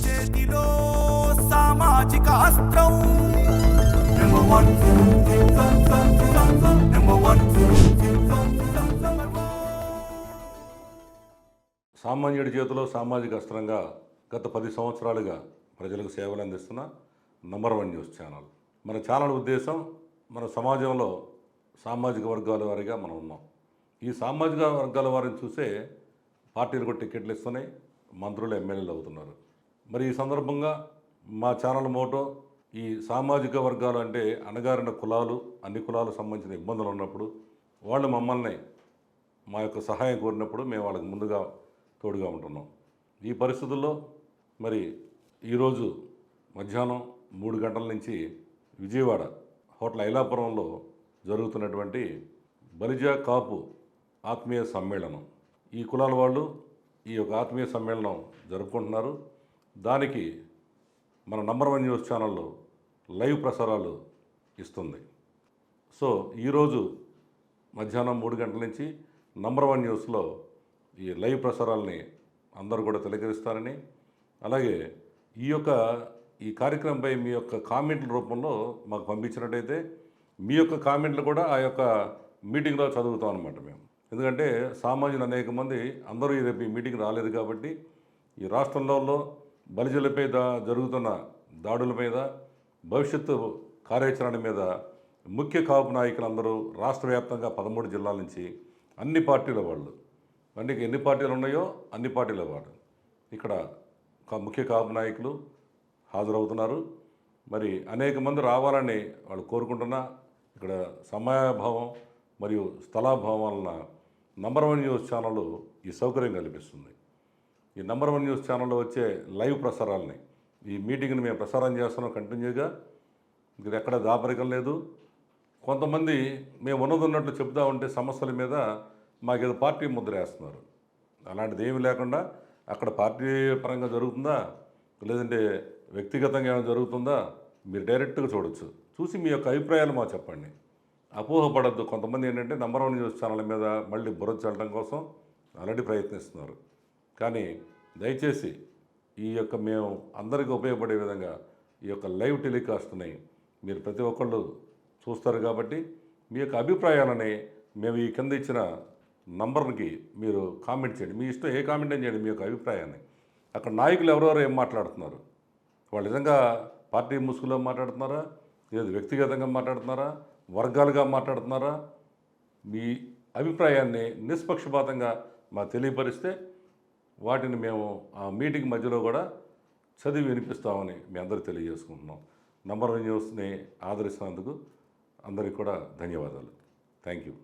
చేతిలో సామాజిక అస్త్రం నెంబర్ వన్ నెంబర్ వన్. సామాన్యుడి చేతిలో సామాజిక అస్త్రంగా గత 10 సంవత్సరాలుగా ప్రజలకు సేవలు అందిస్తున్న నంబర్ 1 న్యూస్ ఛానల్. మన ఛానల్ ఉద్దేశం మన సమాజంలో సామాజిక వర్గాల వారిగా మనం ఉన్నాం. ఈ సామాజిక వర్గాల వారిని చూసే పార్టీలకు టికెట్లు ఇస్తున్నాయి, మంత్రులు ఎమ్మెల్యేలు అవుతున్నారు. మరి ఈ సందర్భంగా మా ఛానల్ మోటో ఈ సామాజిక వర్గాలు అంటే అణగారిన కులాలు, అన్ని కులాలకు సంబంధించిన ఇబ్బందులు ఉన్నప్పుడు వాళ్ళు మమ్మల్ని మా యొక్క సహాయం కోరినప్పుడు మేము వాళ్ళకి ముందుగా తోడుగా ఉంటున్నాం. ఈ పరిస్థితుల్లో మరి ఈరోజు మధ్యాహ్నం 3 గంటల నుంచి విజయవాడ హోటల్ ఐలాపురంలో జరుగుతున్నటువంటి బలిజ కాపు ఆత్మీయ సమ్మేళనం, ఈ కులాల వాళ్ళు ఈ యొక్క ఆత్మీయ సమ్మేళనం జరుపుకుంటున్నారు. దానికి మన నంబర్ 1 న్యూస్ ఛానల్లో లైవ్ ప్రసారాలు ఇస్తుంది. సో ఈరోజు మధ్యాహ్నం 3 గంటల నుంచి నంబర్ 1 న్యూస్లో ఈ లైవ్ ప్రసారాలని అందరూ కూడా తిలకరిస్తారని, అలాగే ఈ కార్యక్రమంపై మీ యొక్క కామెంట్ల రూపంలో మాకు పంపించినట్టయితే మీ యొక్క కామెంట్లు కూడా ఆ యొక్క మీటింగ్లో చదువుతాం అన్నమాట మేము. ఎందుకంటే సామాన్యులు అనేక మంది అందరూ రేపు ఈ మీటింగ్ రాలేదు కాబట్టి ఈ రాష్ట్రంలో బలిజలపై జరుగుతున్న దాడుల మీద, భవిష్యత్తు కార్యాచరణ మీద ముఖ్య కాపు నాయకులందరూ రాష్ట్ర వ్యాప్తంగా 13 జిల్లాల నుంచి అన్ని పార్టీల వాళ్ళు, అంటే ఎన్ని పార్టీలు ఉన్నాయో అన్ని పార్టీల వాళ్ళు ఇక్కడ ముఖ్య కాపు నాయకులు హాజరవుతున్నారు. మరి అనేక మంది రావాలని వాళ్ళు కోరుకుంటున్నా ఇక్కడ సమయాభావం మరియు స్థలాభావం వలన నంబర్ 1 న్యూస్ ఛానల్ ఈ సౌకర్యం కల్పిస్తుంది. ఈ నంబర్ 1 న్యూస్ ఛానల్లో వచ్చే లైవ్ ప్రసారాలని, ఈ మీటింగ్ని మేము ప్రసారం చేస్తున్నాం కంటిన్యూగా. ఇది ఎక్కడ దాపరికం లేదు. కొంతమంది మేము ఉన్నట్టు చెప్తా ఉంటే సమస్యల మీద మాకేదో పార్టీ ముద్ర వేస్తున్నారు. అలాంటిది ఏమీ లేకుండా అక్కడ పార్టీ పరంగా జరుగుతుందా లేదంటే వ్యక్తిగతంగా ఏమైనా జరుగుతుందా మీరు డైరెక్ట్గా చూడొచ్చు. చూసి మీ యొక్క అభిప్రాయాలు మాకు చెప్పండి. అపోహపడద్దు. కొంతమంది ఏంటంటే నంబర్ 1 న్యూస్ ఛానల్ మీద మళ్ళీ బురద చల్లడం కోసం ఆల్రెడీ ప్రయత్నిస్తున్నారు. కానీ దయచేసి మేము అందరికీ ఉపయోగపడే విధంగా ఈ యొక్క లైవ్ టెలికాస్ట్ని మీరు ప్రతి ఒక్కళ్ళు చూస్తారు కాబట్టి మీ యొక్క అభిప్రాయాలని మేము ఈ కింద ఇచ్చిన నంబర్కి మీరు కామెంట్ చేయండి. మీ ఇష్టం ఏ కామెంట్ అని చేయండి మీ యొక్క అభిప్రాయాన్ని. అక్కడ నాయకులు ఎవరెవరు ఏం మాట్లాడుతున్నారు, వాళ్ళు నిజంగా పార్టీ ముసుగులో మాట్లాడుతున్నారా, లేదు వ్యక్తిగతంగా మాట్లాడుతున్నారా, వర్గాలుగా మాట్లాడుతున్నారా, మీ అభిప్రాయాన్ని నిష్పక్షపాతంగా మాకు తెలియపరిస్తే వాటిని మేము ఆ మీటింగ్ మధ్యలో కూడా చదివి వినిపిస్తామని మీ అందరికీ తెలియజేసుకుంటున్నాం. నంబర్ 1 న్యూస్ని ఆదరిస్తున్నందుకు అందరికీ కూడా ధన్యవాదాలు. Thank you.